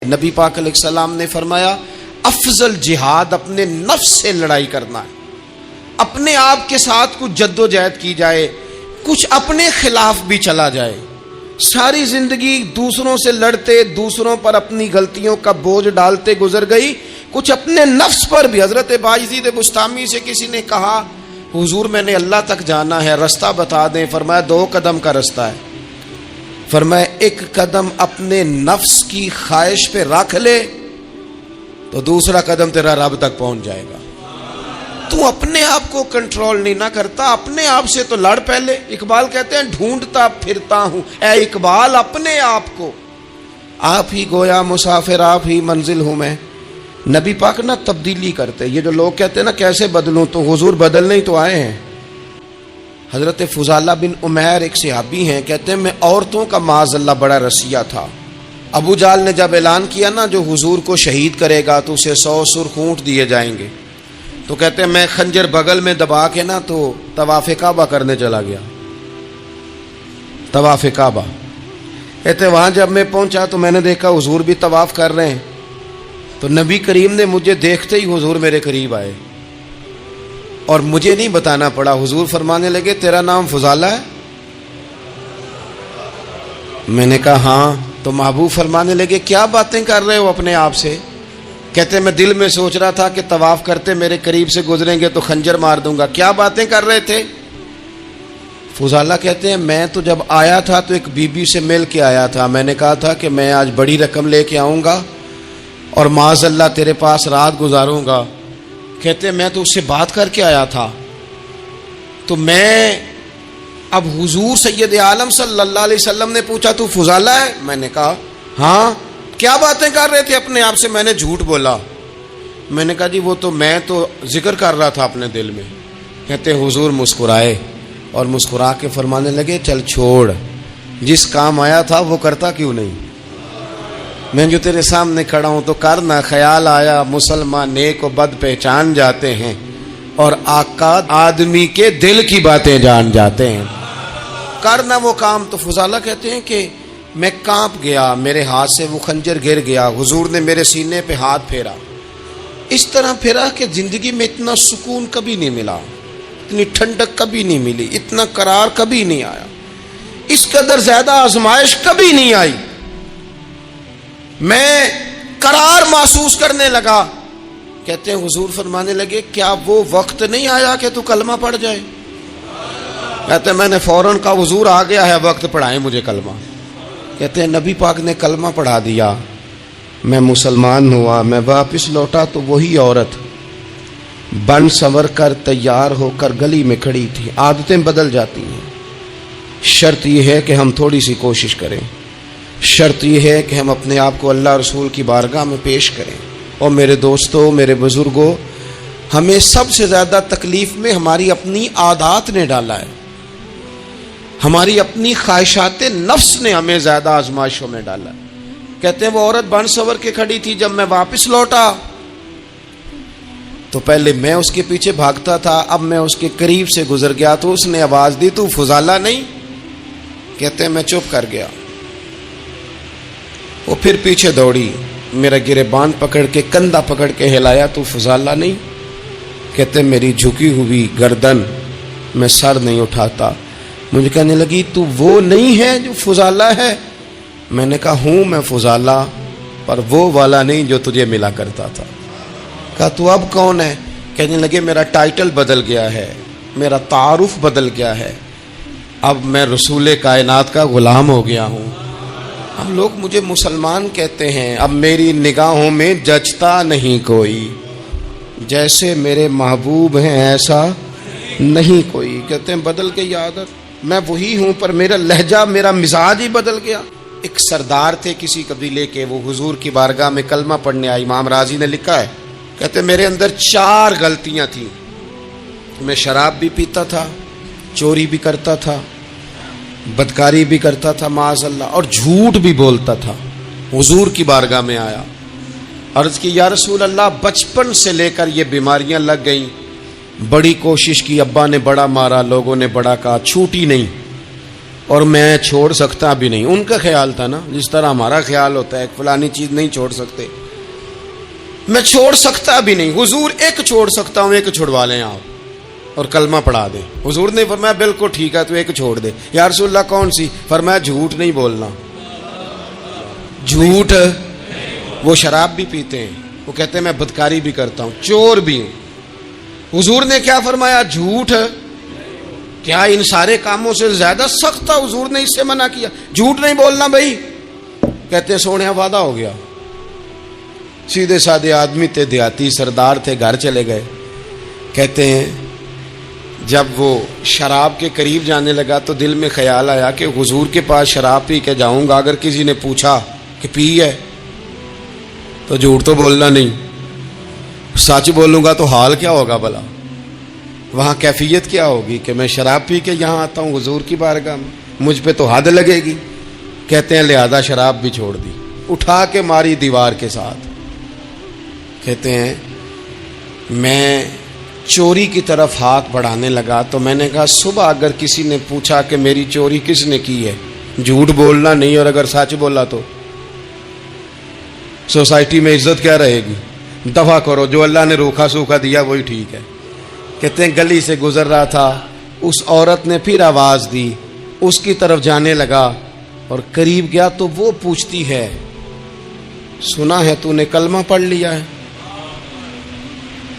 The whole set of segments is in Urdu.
نبی پاک علیہ السلام نے فرمایا افضل جہاد اپنے نفس سے لڑائی کرنا ہے، اپنے آپ کے ساتھ کچھ جد و جہد کی جائے، کچھ اپنے خلاف بھی چلا جائے۔ ساری زندگی دوسروں سے لڑتے، دوسروں پر اپنی غلطیوں کا بوجھ ڈالتے گزر گئی، کچھ اپنے نفس پر بھی۔ حضرت باعزید بستامی سے کسی نے کہا حضور میں نے اللہ تک جانا ہے، رستہ بتا دیں۔ فرمایا 2 قدم کا رستہ ہے۔ فرمایا 1 قدم اپنے نفس کی خواہش پہ رکھ لے تو دوسرا قدم تیرا رب تک پہنچ جائے گا۔ تو اپنے آپ کو کنٹرول نہیں نہ کرتا، اپنے آپ سے تو لڑ پہلے۔ اقبال کہتے ہیں ڈھونڈتا پھرتا ہوں اے اقبال اپنے آپ کو، آپ ہی گویا مسافر آپ ہی منزل ہوں میں۔ نبی پاک نہ تبدیلی کرتے۔ یہ جو لوگ کہتے ہیں نا کیسے بدلوں، تو حضور بدلنے ہی تو آئے ہیں۔ حضرت فضالہ بن عمیر ایک صحابی ہیں، کہتے ہیں میں عورتوں کا معاذ اللہ بڑا رسیہ تھا۔ ابو جہل نے جب اعلان کیا نا جو حضور کو شہید کرے گا تو اسے 100 سرخ اونٹ دیے جائیں گے، تو کہتے ہیں میں خنجر بغل میں دبا کے نا تو طواف کعبہ کرنے چلا گیا۔ طواف کعبہ کہتے ہیں وہاں جب میں پہنچا تو میں نے دیکھا حضور بھی طواف کر رہے ہیں، تو نبی کریم نے مجھے دیکھتے ہی حضور میرے قریب آئے اور مجھے نہیں بتانا پڑا۔ حضور فرمانے لگے تیرا نام فضالہ ہے؟ میں نے کہا ہاں۔ تو محبوب فرمانے لگے کیا باتیں کر رہے ہو اپنے آپ سے؟ کہتے میں دل میں سوچ رہا تھا کہ طواف کرتے میرے قریب سے گزریں گے تو خنجر مار دوں گا۔ کیا باتیں کر رہے تھے؟ فضالہ کہتے ہیں میں تو جب آیا تھا تو ایک بی بی سے مل کے آیا تھا، میں نے کہا تھا کہ میں آج بڑی رقم لے کے آؤں گا اور معاذ اللہ تیرے پاس رات گزاروں گا۔ کہتے ہیں میں تو اس سے بات کر کے آیا تھا، تو میں اب حضور سید عالم صلی اللہ علیہ وسلم نے پوچھا تو فضالہ ہے؟ میں نے کہا ہاں۔ کیا باتیں کر رہے تھے اپنے آپ سے؟ میں نے جھوٹ بولا۔ میں نے کہا جی وہ تو میں تو ذکر کر رہا تھا اپنے دل میں۔ کہتے حضور مسکرائے اور مسکرا کے فرمانے لگے چل چھوڑ، جس کام آیا تھا وہ کرتا کیوں نہیں؟ میں جو تیرے سامنے کھڑا ہوں تو کرنا۔ خیال آیا مسلمان نیک و بد پہچان جاتے ہیں اور آقا آدمی کے دل کی باتیں جان جاتے ہیں، کرنا وہ کام۔ تو فضالہ کہتے ہیں کہ میں کانپ گیا، میرے ہاتھ سے وہ خنجر گر گیا، حضور نے میرے سینے پہ ہاتھ پھیرا، اس طرح پھیرا کہ زندگی میں اتنا سکون کبھی نہیں ملا، اتنی ٹھنڈک کبھی نہیں ملی، اتنا قرار کبھی نہیں آیا، اس قدر زیادہ آزمائش کبھی نہیں آئی۔ میں قرار محسوس کرنے لگا۔ کہتے ہیں حضور فرمانے لگے کیا وہ وقت نہیں آیا کہ تو کلمہ پڑھ جائے؟ کہتے ہیں میں نے فوراً کہا حضور آ گیا ہے وقت، پڑھائیں مجھے کلمہ۔ کہتے ہیں نبی پاک نے کلمہ پڑھا دیا، میں مسلمان ہوا۔ میں واپس لوٹا تو وہی عورت بن سنور کر تیار ہو کر گلی میں کھڑی تھی۔ عادتیں بدل جاتی ہیں، شرط یہ ہے کہ ہم تھوڑی سی کوشش کریں، شرط یہ ہے کہ ہم اپنے آپ کو اللہ رسول کی بارگاہ میں پیش کریں۔ اور میرے دوستوں، میرے بزرگوں، ہمیں سب سے زیادہ تکلیف میں ہماری اپنی عادات نے ڈالا ہے، ہماری اپنی خواہشات نفس نے ہمیں زیادہ آزمائشوں میں ڈالا ہے۔ کہتے ہیں وہ عورت بن سنور کے کھڑی تھی، جب میں واپس لوٹا تو پہلے میں اس کے پیچھے بھاگتا تھا، اب میں اس کے قریب سے گزر گیا تو اس نے آواز دی تو فضالہ نہیں؟ کہتے ہیں میں چپ کر گیا۔ وہ پھر پیچھے دوڑی، میرا گریبان پکڑ کے کندھا پکڑ کے ہلایا تو فضالہ نہیں؟ کہتے میری جھکی ہوئی گردن، میں سر نہیں اٹھاتا۔ مجھے کہنے لگی تو وہ نہیں ہے جو فضالہ ہے؟ میں نے کہا ہوں میں فضالہ، پر وہ والا نہیں جو تجھے ملا کرتا تھا۔ کہا تو اب کون ہے؟ کہنے لگے میرا ٹائٹل بدل گیا ہے، میرا تعارف بدل گیا ہے، اب میں رسول کائنات کا غلام ہو گیا ہوں۔ اب لوگ مجھے مسلمان کہتے ہیں، اب میری نگاہوں میں جچتا نہیں کوئی، جیسے میرے محبوب ہیں ایسا نہیں کوئی۔ کہتے ہیں بدل گئی عادت، میں وہی ہوں پر میرا لہجہ، میرا مزاج ہی بدل گیا۔ ایک سردار تھے کسی قبیلے کے، وہ حضور کی بارگاہ میں کلمہ پڑھنے آئے۔ امام راضی نے لکھا ہے، کہتے میرے اندر 4 غلطیاں تھیں، میں شراب بھی پیتا تھا، چوری بھی کرتا تھا، بدکاری بھی کرتا تھا معاذ اللہ، اور جھوٹ بھی بولتا تھا۔ حضور کی بارگاہ میں آیا، عرض کی یا رسول اللہ بچپن سے لے کر یہ بیماریاں لگ گئیں، بڑی کوشش کی، ابا نے بڑا مارا، لوگوں نے بڑا کہا، چھوٹی نہیں۔ اور میں چھوڑ سکتا بھی نہیں. ان کا خیال تھا نا جس طرح ہمارا خیال ہوتا ہے فلانی چیز نہیں چھوڑ سکتے. میں چھوڑ سکتا بھی نہیں. حضور ایک چھوڑ سکتا ہوں, ایک چھڑوا لیں آپ اور کلمہ پڑھا دیں. حضور نے فرمایا بالکل ٹھیک ہے تو ایک چھوڑ دے. یا رسول اللہ کون سی؟ فرمایا جھوٹ نہیں بولنا. جھوٹ, وہ شراب بھی پیتے ہیں, وہ کہتے ہیں میں بدکاری بھی کرتا ہوں, چور بھی ہوں. حضور نے کیا فرمایا؟ جھوٹ. کیا ان سارے کاموں سے زیادہ سخت تھا حضور نے اس سے منع کیا؟ جھوٹ نہیں بولنا بھائی. کہتے ہیں سونے وعدہ ہو گیا. سیدھے سادے آدمی تھے, دیہاتی سردار تھے, گھر چلے گئے. کہتے ہیں جب وہ شراب کے قریب جانے لگا تو دل میں خیال آیا کہ حضور کے پاس شراب پی کے جاؤں گا, اگر کسی نے پوچھا کہ پی ہے تو جھوٹ تو بولنا نہیں, سچ بولوں گا تو حال کیا ہوگا بھلا, وہاں کیفیت کیا ہوگی کہ میں شراب پی کے یہاں آتا ہوں حضور کی بارگاہ میں, مجھ پہ تو حد لگے گی. کہتے ہیں لہذا شراب بھی چھوڑ دی, اٹھا کے ماری دیوار کے ساتھ. کہتے ہیں میں چوری کی طرف ہاتھ بڑھانے لگا تو میں نے کہا صبح اگر کسی نے پوچھا کہ میری چوری کس نے کی ہے, جھوٹ بولنا نہیں, اور اگر سچ بولا تو سوسائٹی میں عزت کیا رہے گی؟ دفع کرو, جو اللہ نے روکھا سوکھا دیا وہی ٹھیک ہے. کہتے ہیں گلی سے گزر رہا تھا, اس عورت نے پھر آواز دی, اس کی طرف جانے لگا اور قریب گیا تو وہ پوچھتی ہے سنا ہے تو نے کلمہ پڑھ لیا ہے؟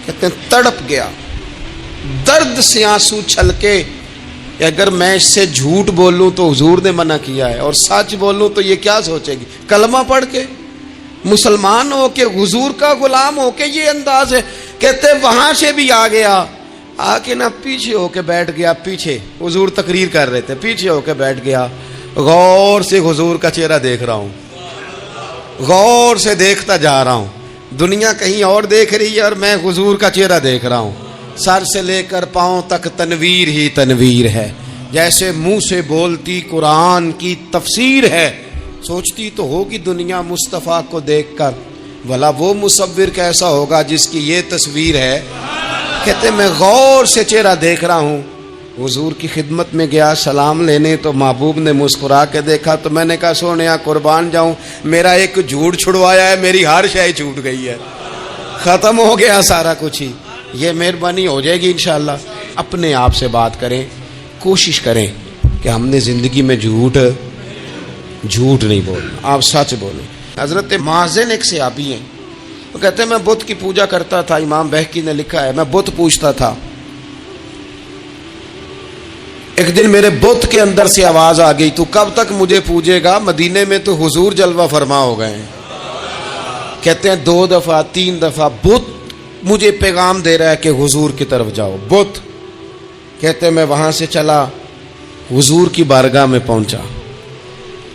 کہتے ہیں تڑپ گیا, درد سے آنسو چھلکے کہ اگر میں اس سے جھوٹ بولوں تو حضور نے منع کیا ہے, اور سچ بولوں تو یہ کیا سوچے گی؟ کلمہ پڑھ کے مسلمان ہو کے حضور کا غلام ہو کے یہ انداز ہے. کہتے وہاں سے بھی آ گیا, آ کے نہ پیچھے ہو کے بیٹھ گیا. پیچھے حضور تقریر کر رہے تھے, پیچھے ہو کے بیٹھ گیا. غور سے حضور کا چہرہ دیکھ رہا ہوں, غور سے دیکھتا جا رہا ہوں. دنیا کہیں اور دیکھ رہی ہے اور میں حضور کا چہرہ دیکھ رہا ہوں. سر سے لے کر پاؤں تک تنویر ہی تنویر ہے, جیسے منہ سے بولتی قرآن کی تفسیر ہے. سوچتی تو ہوگی دنیا مصطفیٰ کو دیکھ کر بھلا وہ مصور کیسا ہوگا جس کی یہ تصویر ہے. کہتے میں غور سے چہرہ دیکھ رہا ہوں. حضور کی خدمت میں گیا سلام لینے تو محبوب نے مسکرا کے دیکھا تو میں نے کہا سونیا قربان جاؤں, میرا ایک جھوٹ چھڑوایا ہے, میری ہر شے چھوٹ گئی ہے, ختم ہو گیا سارا کچھ ہی. یہ مہربانی ہو جائے گی انشاءاللہ. اپنے آپ سے بات کریں, کوشش کریں کہ ہم نے زندگی میں جھوٹ نہیں بولنا, آپ سچ بولیں. حضرت مازن ایک صحابی ہیں, وہ کہتے ہیں میں بت کی پوجا کرتا تھا. امام بہقی نے لکھا ہے میں بت پوجتا تھا. ایک دن میرے بت کے اندر سے آواز آ گئی تو کب تک مجھے پوجے گا, مدینے میں تو حضور جلوہ فرما ہو گئے ہیں. کہتے ہیں 2 دفعہ 3 دفعہ بت مجھے پیغام دے رہا ہے کہ حضور کی طرف جاؤ. بت کہتے ہیں میں وہاں سے چلا, حضور کی بارگاہ میں پہنچا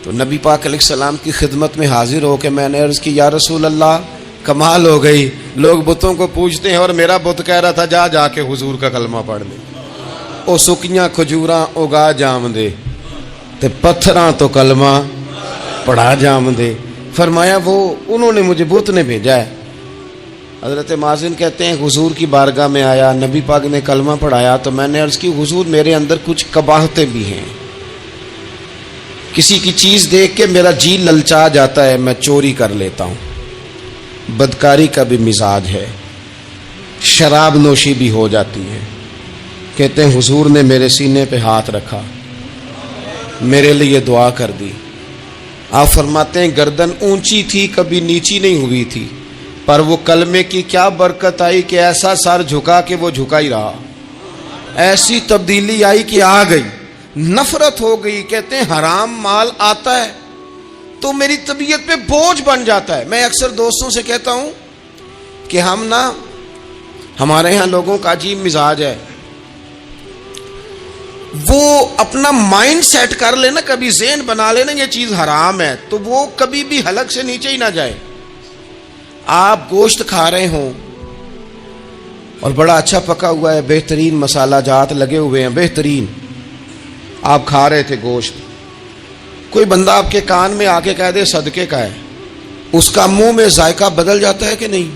تو نبی پاک علیہ السلام کی خدمت میں حاضر ہو کے میں نے عرض کی یا رسول اللہ کمال ہو گئی, لوگ بتوں کو پوجتے ہیں اور میرا بت کہہ رہا تھا جا کے حضور کا کلمہ پڑھ لے. او سکیاں کھجوراں اگا جام دے تے پتھراں تو کلمہ پڑھا جام دے. فرمایا وہ انہوں نے مجھے بت نے بھیجا ہے. حضرت مازن کہتے ہیں حضور کی بارگاہ میں آیا, نبی پاک نے کلمہ پڑھایا تو میں نے عرض کی حضور میرے اندر کچھ قباحتیں بھی ہیں, کسی کی چیز دیکھ کے میرا جی للچا جاتا ہے, میں چوری کر لیتا ہوں, بدکاری کا بھی مزاج ہے, شراب نوشی بھی ہو جاتی ہے. کہتے ہیں حضور نے میرے سینے پہ ہاتھ رکھا, میرے لیے دعا کر دی. آپ فرماتے ہیں گردن اونچی تھی کبھی نیچی نہیں ہوئی تھی, پر وہ کلمے کی کیا برکت آئی کہ ایسا سر جھکا کہ وہ جھکا ہی رہا. ایسی تبدیلی آئی کہ آ گئی, نفرت ہو گئی. کہتے ہیں حرام مال آتا ہے تو میری طبیعت پہ بوجھ بن جاتا ہے. میں اکثر دوستوں سے کہتا ہوں کہ ہمارے ہاں لوگوں کا عجیب مزاج ہے, وہ اپنا مائنڈ سیٹ کر لینا, کبھی ذہن بنا لینا یہ چیز حرام ہے تو وہ کبھی بھی حلق سے نیچے ہی نہ جائے. آپ گوشت کھا رہے ہوں اور بڑا اچھا پکا ہوا ہے, بہترین مسالہ جات لگے ہوئے ہیں بہترین, آپ کھا رہے تھے گوشت, کوئی بندہ آپ کے کان میں آ کے کہہ دے صدقے کا ہے, اس کا منہ میں ذائقہ بدل جاتا ہے کہ نہیں؟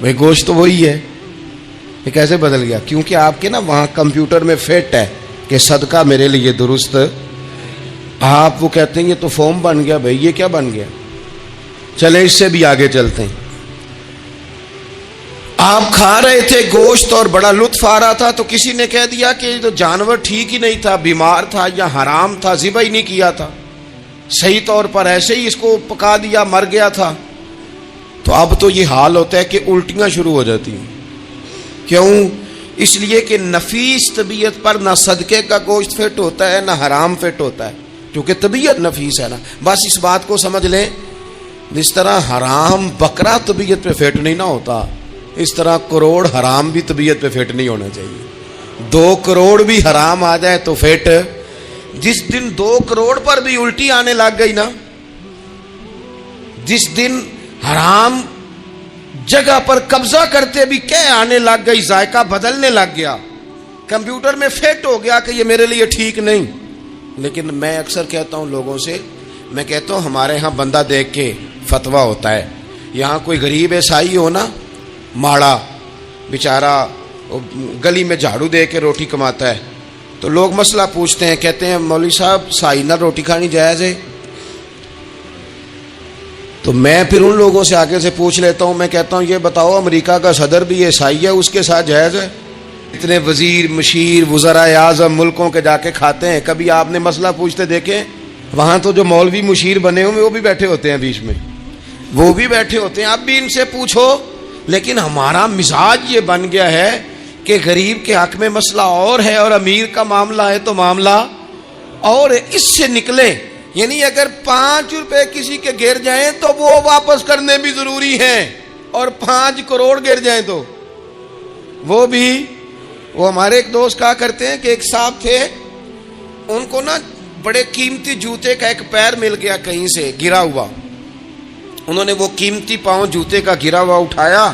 بھائی گوشت تو وہی ہے, یہ کیسے بدل گیا؟ کیونکہ آپ کے نا وہاں کمپیوٹر میں فٹ ہے, کہ صدقہ میرے لیے درست. آپ وہ کہتے ہیں یہ تو فارم بن گیا. بھائی یہ کیا بن گیا؟ چلے اس سے بھی آگے چلتے ہیں. آپ کھا رہے تھے گوشت اور بڑا لطف آ رہا تھا، تو کسی نے کہہ دیا کہ یہ تو جانور ٹھیک ہی نہیں تھا، بیمار تھا یا حرام تھا، ذبح ہی نہیں کیا تھا، صحیح طور پر ایسے ہی اس کو پکا دیا، مر گیا تھا. تو اب تو یہ حال ہوتا ہے کہ الٹیاں شروع ہو جاتی ہیں. کیوں؟ اس لیے کہ نفیس طبیعت پر نہ صدقے کا گوشت فٹ ہوتا ہے نہ حرام فٹ ہوتا ہے، کیونکہ طبیعت نفیس ہے نا. بس اس بات کو سمجھ لیں، جس طرح حرام بکرا طبیعت پہ فٹ نہیں نہ ہوتا، اس طرح کروڑ حرام بھی طبیعت پہ فٹ نہیں ہونا چاہیے. 2 کروڑ بھی حرام آ جائے تو فٹ. جس دن 2 کروڑ پر بھی الٹی آنے لگ گئی نا، جس دن حرام جگہ پر قبضہ کرتے بھی کہہ آنے لگ گئی، ذائقہ بدلنے لگ گیا، کمپیوٹر میں فٹ ہو گیا کہ یہ میرے لیے ٹھیک نہیں. لیکن میں اکثر کہتا ہوں لوگوں سے، میں کہتا ہوں ہمارے ہاں بندہ دیکھ کے فتویٰ ہوتا ہے. یہاں کوئی غریب عیسائی ہو نا، ماڑا بیچارہ گلی میں جھاڑو دے کے روٹی کماتا ہے، تو لوگ مسئلہ پوچھتے ہیں، کہتے ہیں مولوی صاحب سائنہ روٹی کھانی جائز ہے؟ تو میں پھر ان لوگوں سے آگے سے پوچھ لیتا ہوں، میں کہتا ہوں یہ بتاؤ امریکہ کا صدر بھی عیسائی ہے، اس کے ساتھ جائز ہے؟ اتنے وزیر مشیر وزراء اعظم ملکوں کے جا کے کھاتے ہیں، کبھی آپ نے مسئلہ پوچھتے دیکھیں؟ وہاں تو جو مولوی مشیر بنے ہوئے وہ بھی بیٹھے ہوتے ہیں بیچ میں، وہ بھی بیٹھے ہوتے ہیں. اب بھی ان سے پوچھو. لیکن ہمارا مزاج یہ بن گیا ہے کہ غریب کے حق میں مسئلہ اور ہے اور امیر کا معاملہ ہے تو معاملہ اور اس سے نکلے. یعنی اگر 5 روپے کسی کے گر جائیں تو وہ واپس کرنے بھی ضروری ہیں، اور 5 کروڑ گر جائیں تو وہ بھی. وہ ہمارے ایک دوست کہا کرتے ہیں کہ ایک صاحب تھے، ان کو نا بڑے قیمتی جوتے کا ایک پیر مل گیا کہیں سے گرا ہوا. انہوں نے وہ قیمتی پاؤں جوتے کا گرا ہوا اٹھایا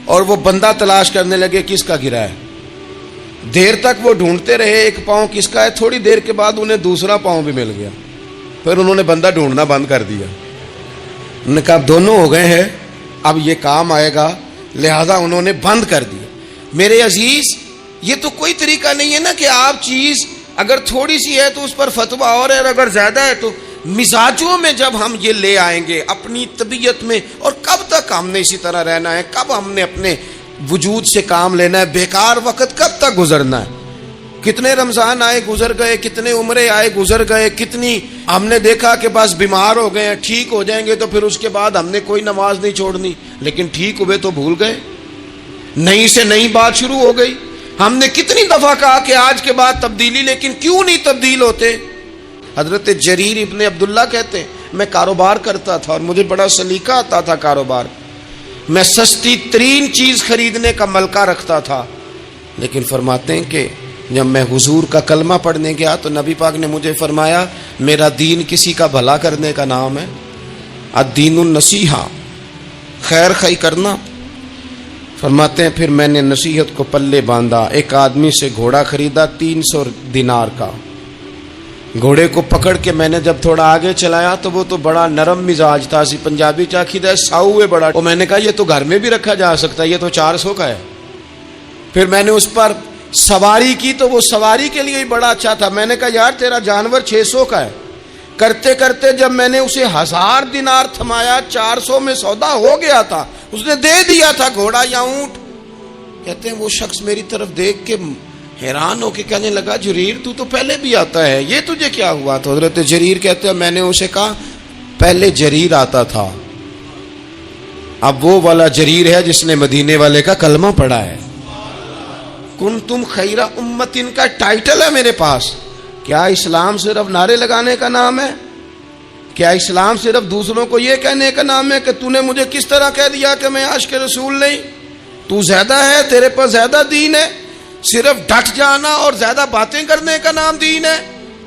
اور وہ بندہ تلاش کرنے لگے کس کا گرا ہے. دیر تک وہ ڈھونڈتے رہے ایک پاؤں کس کا ہے. تھوڑی دیر کے بعد انہیں دوسرا پاؤں بھی مل گیا. پھر انہوں نے بندہ ڈھونڈنا بند کر دیا. انہوں نے کہا دونوں ہو گئے ہیں، اب یہ کام آئے گا، لہذا انہوں نے بند کر دیا. میرے عزیز، یہ تو کوئی طریقہ نہیں ہے نا کہ آپ چیز اگر تھوڑی سی ہے تو اس پر فتویٰ اور ہے، اور اگر زیادہ ہے تو. مزاجوں میں جب ہم یہ لے آئیں گے اپنی طبیعت میں، اور کب تک ہم نے اسی طرح رہنا ہے؟ کب ہم نے اپنے وجود سے کام لینا ہے؟ بیکار وقت کب تک گزرنا ہے؟ کتنے رمضان آئے گزر گئے، کتنے عمرے آئے گزر گئے، کتنی ہم نے دیکھا کہ بس بیمار ہو گئے ہیں، ٹھیک ہو جائیں گے تو پھر اس کے بعد ہم نے کوئی نماز نہیں چھوڑنی، لیکن ٹھیک ہوئے تو بھول گئے، نئی سے نئی بات شروع ہو گئی. ہم نے کتنی دفعہ کہا کہ آج کے بعد تبدیلی، لیکن کیوں نہیں تبدیل ہوتے؟ حضرت جریر ابن عبداللہ کہتے ہیں میں کاروبار کرتا تھا اور مجھے بڑا سلیقہ آتا تھا کاروبار، میں سستی ترین چیز خریدنے کا ملکہ رکھتا تھا. لیکن فرماتے ہیں کہ جب میں حضور کا کلمہ پڑھنے گیا تو نبی پاک نے مجھے فرمایا میرا دین کسی کا بھلا کرنے کا نام ہے، الدین النصیحہ، خیر خی کرنا. فرماتے ہیں پھر میں نے نصیحت کو پلے باندھا. ایک آدمی سے گھوڑا خریدا 300 دینار کا. گھوڑے کو پکڑ کے میں نے جب تھوڑا آگے چلایا تو وہ تو بڑا نرم مزاج تھا، سی پنجابی چاکیدہ ساؤ ہے بڑا. اور میں نے کہا یہ تو گھر میں بھی رکھا جا سکتا ہے، یہ تو 400 کا ہے. پھر میں نے اس پر سواری کی تو وہ سواری کے لیے ہی بڑا اچھا تھا. میں نے کہا یار تیرا جانور 600 کا ہے. کرتے کرتے جب میں نے اسے 1000 دینار تھمایا، 400 میں سودا ہو گیا تھا، اس نے دے دیا تھا گھوڑا یا اونٹ. کہتے ہیں وہ شخص میری طرف دیکھ کے حیران ہو کے کہنے لگا جریر تو پہلے بھی آتا ہے، یہ تجھے کیا ہوا؟ تو حضرت جریر کہتے ہیں میں نے اسے کہا پہلے جریر آتا تھا، اب وہ والا جریر ہے جس نے مدینے والے کا کلمہ پڑھا ہے. کنتم خیر امتن کا ٹائٹل ہے میرے پاس. کیا اسلام صرف نعرے لگانے کا نام ہے؟ کیا اسلام صرف دوسروں کو یہ کہنے کا نام ہے کہ تو نے مجھے کس طرح کہہ دیا کہ میں عاشق رسول نہیں؟ تو زیادہ ہے، تیرے پر زیادہ دین ہے. صرف ڈٹ جانا اور زیادہ باتیں کرنے کا نام دین ہے؟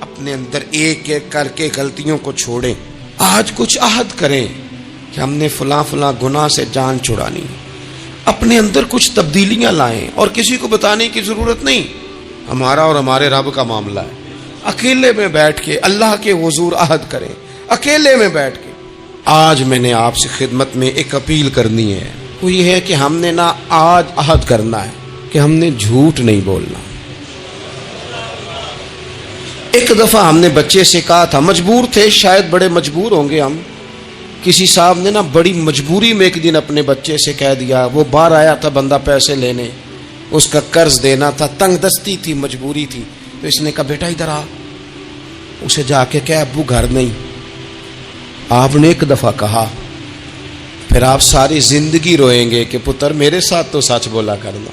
اپنے اندر ایک ایک کر کے غلطیوں کو چھوڑیں. آج کچھ عہد کریں کہ ہم نے فلاں فلاں گناہ سے جان چھڑانی. اپنے اندر کچھ تبدیلیاں لائیں اور کسی کو بتانے کی ضرورت نہیں. ہمارا اور ہمارے رب کا معاملہ ہے. اکیلے میں بیٹھ کے اللہ کے حضور عہد کریں، اکیلے میں بیٹھ کے. آج میں نے آپ سے خدمت میں ایک اپیل کرنی ہے، وہ یہ ہے کہ ہم نے نا آج عہد کرنا ہے کہ ہم نے جھوٹ نہیں بولنا. ایک دفعہ ہم نے بچے سے کہا تھا، مجبور تھے، شاید بڑے مجبور ہوں گے ہم، کسی صاحب نے نا بڑی مجبوری میں ایک دن اپنے بچے سے کہہ دیا، وہ باہر آیا تھا بندہ پیسے لینے، اس کا قرض دینا تھا، تنگ دستی تھی، مجبوری تھی، تو اس نے کہا بیٹا ادھر آ، اسے جا کے کہا ابو گھر نہیں۔ آپ نے ایک دفعہ کہا، پھر آپ ساری زندگی روئیں گے کہ پتر میرے ساتھ تو سچ بولا کرنا،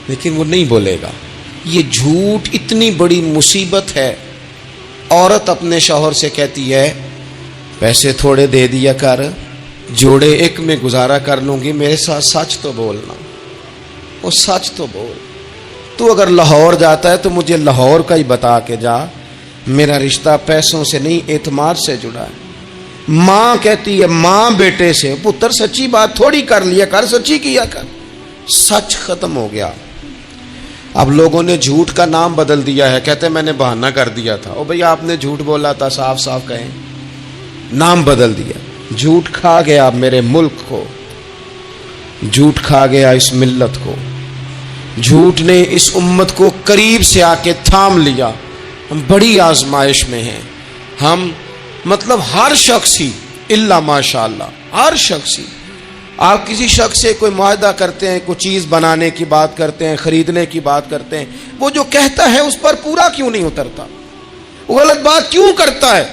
لیکن وہ نہیں بولے گا۔ یہ جھوٹ اتنی بڑی مصیبت ہے۔ عورت اپنے شوہر سے کہتی ہے پیسے تھوڑے دے دیا کر، جوڑے ایک میں گزارا کر لوں گی، میرے ساتھ سچ تو بولنا، وہ سچ تو بول، تو اگر لاہور جاتا ہے تو مجھے لاہور کا ہی بتا کے جا، میرا رشتہ پیسوں سے نہیں اعتماد سے جڑا ہے۔ ماں کہتی ہے ماں بیٹے سے، پتر سچی بات تھوڑی کر لیا کر، سچی کیا کر۔ سچ ختم ہو گیا۔ اب لوگوں نے جھوٹ کا نام بدل دیا ہے، کہتے ہیں میں نے بہانہ کر دیا تھا۔ او بھئی آپ نے جھوٹ بولا تھا، صاف صاف کہیں، نام بدل دیا۔ جھوٹ کھا گیا میرے ملک کو، جھوٹ کھا گیا اس ملت کو، جھوٹ نے اس امت کو قریب سے آ کے تھام لیا۔ ہم بڑی آزمائش میں ہیں، ہم مطلب ہر شخص ہی الا ماشاءاللہ، ہر شخص ہی، آپ کسی شخص سے کوئی معاہدہ کرتے ہیں، کوئی چیز بنانے کی بات کرتے ہیں، خریدنے کی بات کرتے ہیں، وہ جو کہتا ہے اس پر پورا کیوں نہیں اترتا؟ وہ غلط بات کیوں کرتا ہے؟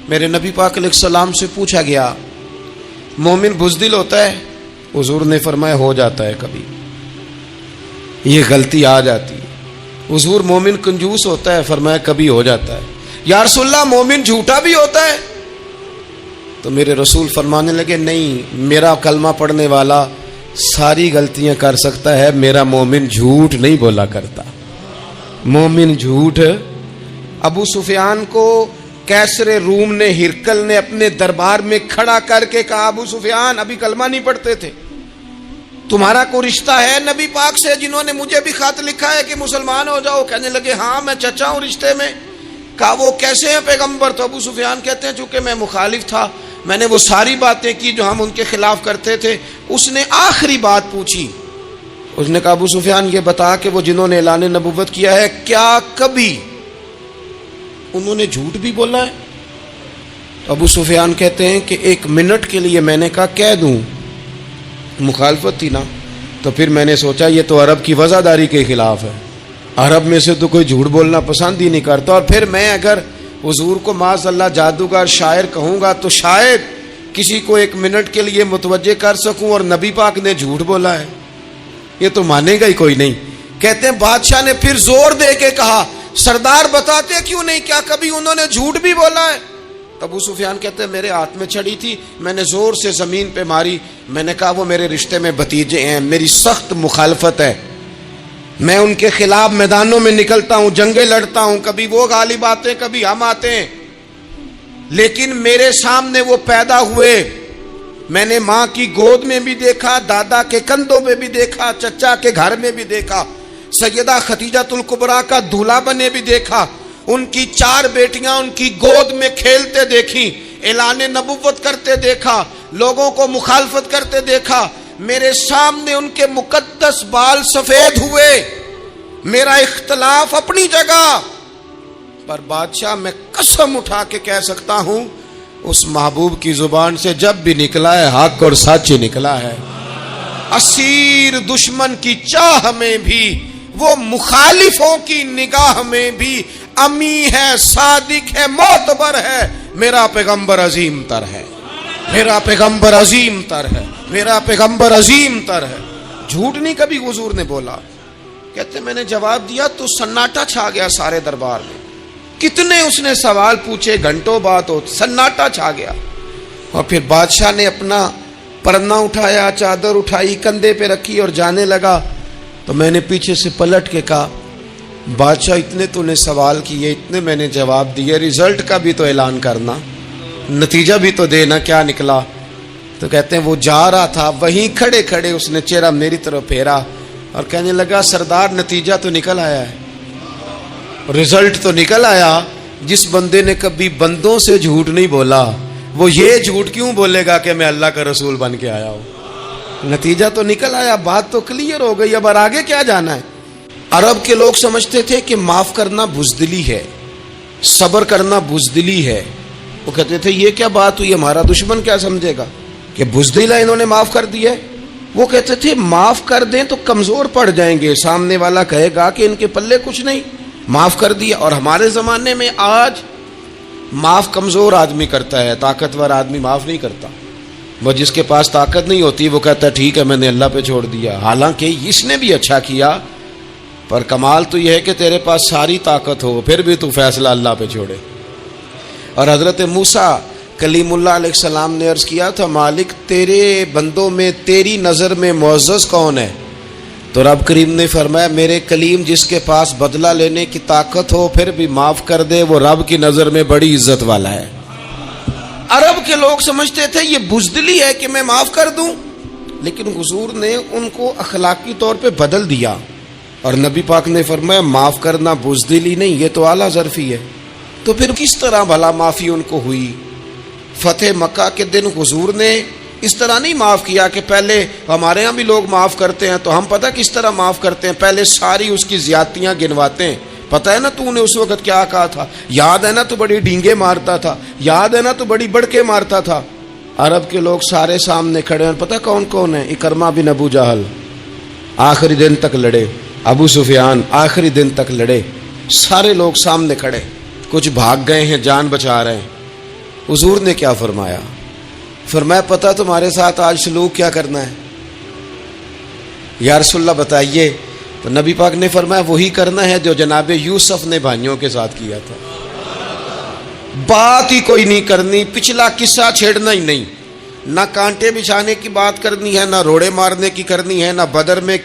میرے نبی پاک علیہ السلام سے پوچھا گیا مومن بزدل ہوتا ہے؟ حضور نے فرمایا ہو جاتا ہے، کبھی یہ غلطی آ جاتی ہے۔ حضور مومن کنجوس ہوتا ہے؟ فرمایا کبھی ہو جاتا ہے۔ یا رسول اللہ مومن جھوٹا بھی ہوتا ہے؟ تو میرے رسول فرمانے لگے نہیں، میرا کلمہ پڑھنے والا ساری غلطیاں کر سکتا ہے، میرا مومن جھوٹ نہیں بولا کرتا۔ مومن جھوٹ۔ ابو سفیان کو کیسر روم نے، ہرکل نے اپنے دربار میں کھڑا کر کے کہا ابو سفیان ابھی کلمہ نہیں پڑھتے تھے، تمہارا کوئی رشتہ ہے نبی پاک سے جنہوں نے مجھے بھی خط لکھا ہے کہ مسلمان ہو جاؤ؟ کہنے لگے ہاں میں چچا ہوں رشتے میں۔ کہا وہ کیسے ہیں پیغمبر؟ تو ابو سفیان کہتے ہیں چونکہ میں مخالف تھا، میں نے وہ ساری باتیں کی جو ہم ان کے خلاف کرتے تھے۔ اس نے آخری بات پوچھی، اس نے کہا ابو سفیان یہ بتا کہ وہ جنہوں نے اعلان نبوت کیا ہے کیا کبھی انہوں نے جھوٹ بھی بولا ہے؟ تو ابو سفیان کہتے ہیں کہ 1 منٹ کے لیے میں نے کہا کہہ دوں، مخالفت تھی نا، تو پھر میں نے سوچا یہ تو عرب کی وزاداری کے خلاف ہے، عرب میں سے تو کوئی جھوٹ بولنا پسند ہی نہیں کرتا، اور پھر میں اگر حضور کو معاذ اللہ جادوگر شاعر کہوں گا تو شاید کسی کو 1 منٹ کے لیے متوجہ کر سکوں، اور نبی پاک نے جھوٹ بولا ہے، یہ تو مانے گا ہی کوئی نہیں۔ کہتے ہیں بادشاہ نے پھر زور دے کے کہا سردار بتاتے کیوں نہیں، کیا کبھی انہوں نے جھوٹ بھی بولا ہے؟ ابو سفیان کہتے ہیں میرے ہاتھ میں چھڑی تھی، میں نے زور سے زمین پہ ماری، میں نے کہا وہ میرے رشتے میں بھتیجے ہیں، میری سخت مخالفت ہے، میں ان کے خلاف میدانوں میں نکلتا ہوں، جنگیں لڑتا ہوں، کبھی وہ غالب آتے ہیں کبھی ہم آتے ہیں، لیکن میرے سامنے وہ پیدا ہوئے، میں نے ماں کی گود میں بھی دیکھا، دادا کے کندھوں میں بھی دیکھا، چچا کے گھر میں بھی دیکھا، سیدہ خدیجۃ الکبریٰ کا دولہا بنے بھی دیکھا، ان کی 4 بیٹیاں ان کی گود میں کھیلتے دیکھی، اعلان نبوت کرتے دیکھا، لوگوں کو مخالفت کرتے دیکھا، میرے سامنے ان کے مقدس بال سفید ہوئے، میرا اختلاف اپنی جگہ پر بادشاہ میں قسم اٹھا کے کہہ سکتا ہوں اس محبوب کی زبان سے جب بھی نکلا ہے حق اور سچ نکلا ہے۔ اسیر دشمن کی چاہ میں بھی، وہ مخالفوں کی نگاہ میں بھی امی ہے، صادق ہے، معتبر ہے، میرا پیغمبر عظیم تر ہے، میرا پیغمبر عظیم تر ہے، میرا پیغمبر عظیم تر ہے۔ جھوٹ نہیں کبھی حضور نے بولا۔ کہتے میں نے جواب دیا تو سناٹا چھا گیا سارے دربار میں، کتنے اس نے سوال پوچھے، گھنٹوں بات ہو، سناٹا چھا گیا۔ اور پھر بادشاہ نے اپنا پرنا اٹھایا، چادر اٹھائی، کندھے پہ رکھی اور جانے لگا، تو میں نے پیچھے سے پلٹ کے کہا بادشاہ اتنے تو نے سوال کیے، اتنے میں نے جواب دیے، رزلٹ کا بھی تو اعلان کرنا، نتیجہ بھی تو دینا، کیا نکلا؟ تو کہتے ہیں وہ جا رہا تھا، وہیں کھڑے کھڑے اس نے چہرہ میری طرف پھیرا اور کہنے لگا سردار نتیجہ تو نکل آیا ہے، رزلٹ تو نکل آیا۔ جس بندے نے کبھی بندوں سے جھوٹ نہیں بولا وہ یہ جھوٹ کیوں بولے گا کہ میں اللہ کا رسول بن کے آیا ہوں؟ نتیجہ تو نکل آیا، بات تو کلیئر ہو گئی، اب آگے کیا جانا ہے؟ عرب کے لوگ سمجھتے تھے کہ معاف کرنا بزدلی ہے، صبر کرنا بزدلی ہے. وہ کہتے تھے یہ کیا بات ہوئی, ہمارا دشمن کیا سمجھے گا کہ بزدل ہے, انہوں نے معاف کر دیا ہے. وہ کہتے تھے معاف کر دیں تو کمزور پڑ جائیں گے, سامنے والا کہے گا کہ ان کے پلے کچھ نہیں, معاف کر دیا. اور ہمارے زمانے میں آج معاف کمزور آدمی کرتا ہے, طاقتور آدمی معاف نہیں کرتا. وہ جس کے پاس طاقت نہیں ہوتی وہ کہتا ہے ٹھیک ہے میں نے اللہ پہ چھوڑ دیا, حالانکہ اس نے بھی اچھا کیا, پر کمال تو یہ ہے کہ تیرے پاس ساری طاقت ہو پھر بھی تو فیصلہ اللہ پہ چھوڑے. اور حضرت موسیٰ کلیم اللہ علیہ السلام نے عرض کیا تھا مالک تیرے بندوں میں تیری نظر میں معزز کون ہے؟ تو رب کریم نے فرمایا میرے کلیم جس کے پاس بدلہ لینے کی طاقت ہو پھر بھی معاف کر دے وہ رب کی نظر میں بڑی عزت والا ہے. عرب کے لوگ سمجھتے تھے یہ بزدلی ہے کہ میں معاف کر دوں, لیکن حضور نے ان کو اخلاقی طور پہ بدل دیا اور نبی پاک نے فرمایا معاف کرنا بزدلی نہیں, یہ تو اعلیٰ ظرفی ہے. تو پھر کس طرح بھلا معافی ان کو ہوئی؟ فتح مکہ کے دن حضور نے اس طرح نہیں معاف کیا کہ پہلے ہمارے ہاں بھی لوگ معاف کرتے ہیں تو ہم پتہ کس طرح معاف کرتے ہیں, پہلے ساری اس کی زیادتیاں گنواتے ہیں. پتہ ہے نا تو نے اس وقت کیا کہا تھا, یاد ہے نا تو بڑی ڈینگے مارتا تھا, یاد ہے نا تو بڑی بڑکے مارتا تھا. عرب کے لوگ سارے سامنے کھڑے ہیں, پتہ کون کون ہے؟ اکرمہ بن ابو جہل آخری دن تک لڑے, ابو سفیان آخری دن تک لڑے, سارے لوگ سامنے کھڑے, کچھ بھاگ گئے ہیں جان بچا رہے ہیں. حضور نے کیا فرمایا؟ فرمایا پتہ تمہارے ساتھ آج سلوک کیا کرنا ہے؟ یا رسول اللہ بتائیے. تو نبی پاک نے فرمایا وہی کرنا ہے جو جناب یوسف نے بھائیوں کے ساتھ کیا تھا. بات ہی کوئی نہیں کرنی, پچھلا قصہ چھیڑنا ہی نہیں, نہ کانٹے بچھانے کی بات کرنی ہے, نہ روڑے مارنے کی کرنی ہے, نہ بدر میں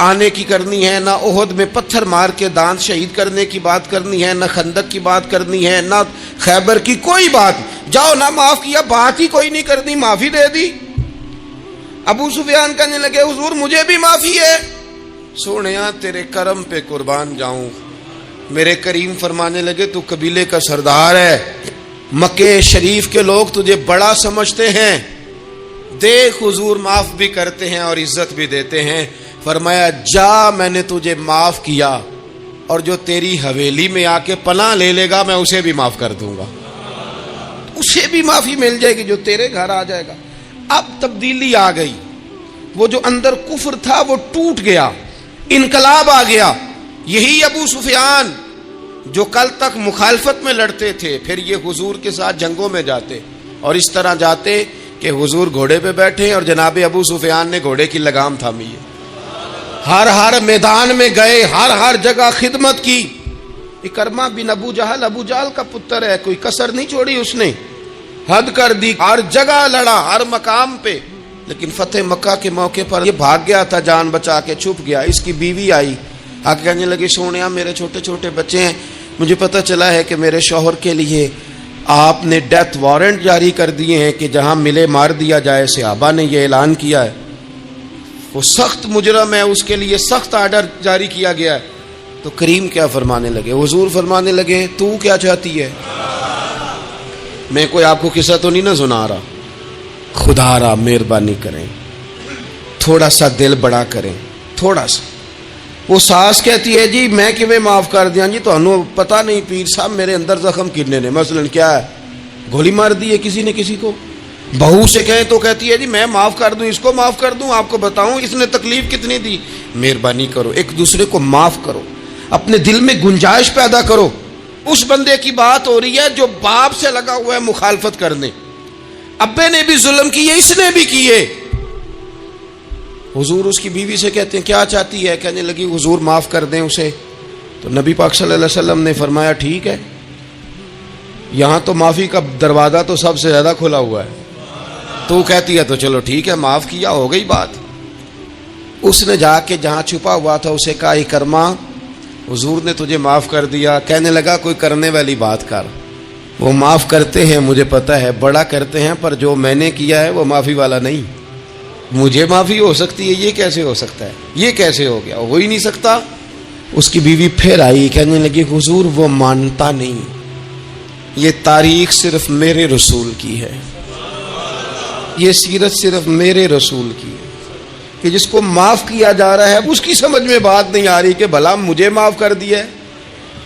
آنے کی کرنی ہے, نہ احد میں پتھر مار کے دانت شہید کرنے کی بات کرنی ہے, نہ خندق کی بات کرنی ہے, نہ خیبر کی کوئی بات. جاؤ نہ معاف کیا, بات ہی کوئی نہیں کرنی, معافی دے دی. ابو سفیان کہنے لگے حضور مجھے بھی معافی ہے. سونیا تیرے کرم پہ قربان جاؤں. میرے کریم فرمانے لگے تو قبیلے کا سردار ہے, مکے شریف کے لوگ تجھے بڑا سمجھتے ہیں, دیکھ حضور معاف بھی کرتے ہیں اور عزت بھی دیتے ہیں. فرمایا جا میں نے تجھے معاف کیا, اور جو تیری حویلی میں آ کے پناہ لے لے گا میں اسے بھی معاف کر دوں گا, اسے بھی معافی مل جائے گی جو تیرے گھر آ جائے گا. اب تبدیلی آ گئی, وہ جو اندر کفر تھا وہ ٹوٹ گیا, انقلاب آ گیا. یہی ابو سفیان جو کل تک مخالفت میں لڑتے تھے پھر یہ حضور کے ساتھ جنگوں میں جاتے, اور اس طرح جاتے کہ حضور گھوڑے پہ بیٹھے اور جناب ابو سفیان نے گھوڑے کی لگام تھامی ہے, ہر میدان میں گئے, ہر جگہ خدمت کی. اکرمہ بن ابو جہل کا پتر ہے, کوئی کسر نہیں چھوڑی اس نے, حد کر دی, ہر جگہ لڑا, ہر مقام پہ. لیکن فتح مکہ کے موقع پر یہ بھاگ گیا تھا, جان بچا کے چھپ گیا. اس کی بیوی آئی, آ کے کہنے لگی سونیا میرے چھوٹے چھوٹے بچے ہیں, مجھے پتہ چلا ہے کہ میرے شوہر کے لیے آپ نے ڈیتھ وارنٹ جاری کر دیے ہیں کہ جہاں ملے مار دیا جائے. صحابہ نے یہ اعلان کیا ہے, وہ سخت مجرم ہے, اس کے لیے سخت آرڈر جاری کیا گیا ہے. تو کریم کیا فرمانے لگے؟ حضور فرمانے لگے تو کیا چاہتی ہے؟ میں کوئی آپ کو قصہ تو نہیں نہ سنا رہا, خدا را مہربانی کریں, تھوڑا سا دل بڑا کریں, تھوڑا سا. وہ ساس کہتی ہے جی میں کیویں معاف کر دیاں جی, تمہیں پتہ نہیں پیر صاحب میرے اندر زخم کتنے نے, مثلا کیا ہے, گولی مار دی ہے کسی نے کسی کو. بہو سے کہیں تو کہتی ہے جی میں معاف کر دوں, اس کو معاف کر دوں, آپ کو بتاؤں اس نے تکلیف کتنی دی. مہربانی کرو ایک دوسرے کو معاف کرو, اپنے دل میں گنجائش پیدا کرو. اس بندے کی بات ہو رہی ہے جو باپ سے لگا ہوا ہے مخالفت کرنے, ابے نے بھی ظلم کیے, اس نے بھی کیے. حضور اس کی بیوی سے کہتے ہیں کیا چاہتی ہے؟ کہنے لگی حضور معاف کر دیں اسے. تو نبی پاک صلی اللہ علیہ وسلم نے فرمایا ٹھیک ہے, یہاں تو معافی کا دروازہ تو سب سے زیادہ کھلا ہوا ہے, تو کہتی ہے تو چلو ٹھیک ہے معاف کیا, ہو گئی بات. اس نے جا کے جہاں چھپا ہوا تھا اسے کہا اکرمہ حضور نے تجھے معاف کر دیا. کہنے لگا کوئی کرنے والی بات کر. وہ معاف کرتے ہیں مجھے پتہ ہے, بڑا کرتے ہیں, پر جو میں نے کیا ہے وہ معافی والا نہیں. مجھے معافی ہو سکتی ہے, یہ کیسے ہو سکتا ہے, یہ کیسے ہو گیا, ہو ہی نہیں سکتا. اس کی بیوی پھر آئی, کہنے لگی حضور وہ مانتا نہیں, یہ تاریخ صرف میرے رسول کی ہے, یہ سیرت صرف میرے رسول کی ہے, کہ جس کو معاف کیا جا رہا ہے اس کی سمجھ میں بات نہیں آ رہی کہ بھلا مجھے معاف کر دیا ہے.